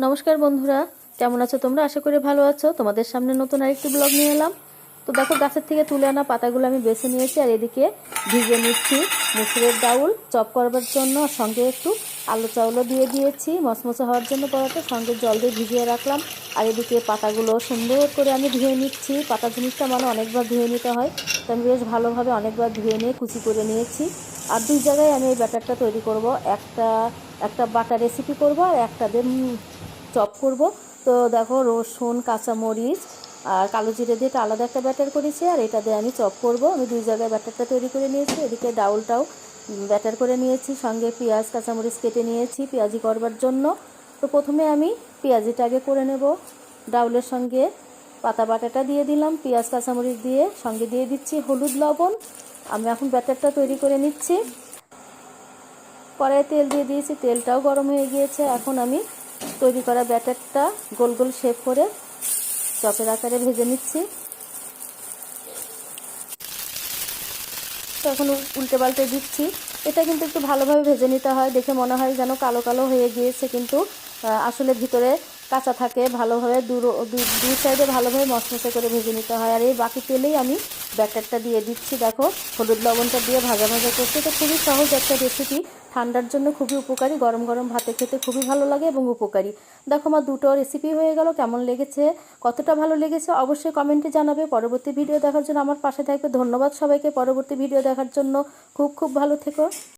নমস্কার বন্ধুরা, কেমন আছো তোমরা? আশা করি ভালো আছো। তোমাদের সামনে নতুন আরেকটি ব্লগ নিয়ে এলাম। তো দেখো, গাছের থেকে তুলে আনা পাতাগুলো আমি বেছে নিয়েছি, আর এদিকে ভিজে নিচ্ছি মুসুরের ডাউল চপ করবার জন্য। সঙ্গে একটু আলু চাউলও দিয়ে দিয়েছি মচমচে হওয়ার জন্য পরোটা, সঙ্গে জল দিয়ে ভিজিয়ে রাখলাম। আর এদিকে পাতাগুলো সুন্দর করে আমি ধুয়ে নিচ্ছি। পাতা জিনিসটা মানে অনেকবার ধুয়ে নিতে হয়, তো আমি বেশ ভালোভাবে অনেকবার ধুয়ে নিয়ে কুচি করে নিয়েছি। আর দুই জায়গায় আমি এই ব্যাটারটা তৈরি করব, একটা বাটা রেসিপি করব আর একটা দিয়ে চপ করব। তো দেখো, রসুন, কাঁচামরিচ আর কালো জিরে দিয়ে আলাদা একটা ব্যাটার করেছি, আর এটা দিয়ে আমি চপ করব। আমি দুই জায়গায় ব্যাটারটা তৈরি করে নিয়েছি। এদিকে ডাউলটাও ব্যাটার করে নিয়েছি, সঙ্গে পেঁয়াজ কাঁচামরিচ কেটে নিয়েছি পেঁয়াজি করবার জন্য। তো প্রথমে আমি পেঁয়াজিটা আগে করে নেব। ডাউলের সঙ্গে পাতা বাটাটা দিয়ে দিলাম, পেঁয়াজ কাঁচামরিচ দিয়ে সঙ্গে দিয়ে দিচ্ছি হলুদ লবণ। আমি এখন ব্যাটারটা তৈরি করে নিচ্ছি। কড়াইয়ে তেল দিয়ে দিয়েছি, তেলটাও গরম হয়ে গিয়েছে। এখন আমি তৈরি করা ব্যাটারটা গোল গোল শেপ করে চপের আকারে ভেজে নিচ্ছি। তো এখন উল্টে পাল্টে দিচ্ছি। এটা কিন্তু একটু ভালোভাবে ভেজে নিতে হয়। দেখে মনে হয় যেন কালো কালো হয়ে গিয়েছে, কিন্তু আসলে ভিতরে কাঁচা থাকে। ভালোভাবে দুই সাইডে ভালোভাবে মচমচে করে ভেজে নিতে হয়। আর এই বাকি তেলেই আমি ব্যাটারটা দিয়ে দিচ্ছি। দেখো, হলুদ লবণটা দিয়ে ভাজা ভাজা করতে। তো খুবই সহজ একটা রেসিপি, ঠান্ডার জন্য খুবই উপকারী, গরম গরম ভাতে খেতে খুবই ভালো লাগে এবং উপকারী। দেখো, আমার দুটো রেসিপি হয়ে গেল। কেমন লেগেছে, কতটা ভালো লেগেছে অবশ্যই কমেন্টে জানাবে। পরবর্তী ভিডিও দেখার জন্য আমার পাশে থাকবে। ধন্যবাদ সবাইকে পরবর্তী ভিডিও দেখার জন্য। খুব খুব ভালো থেকো।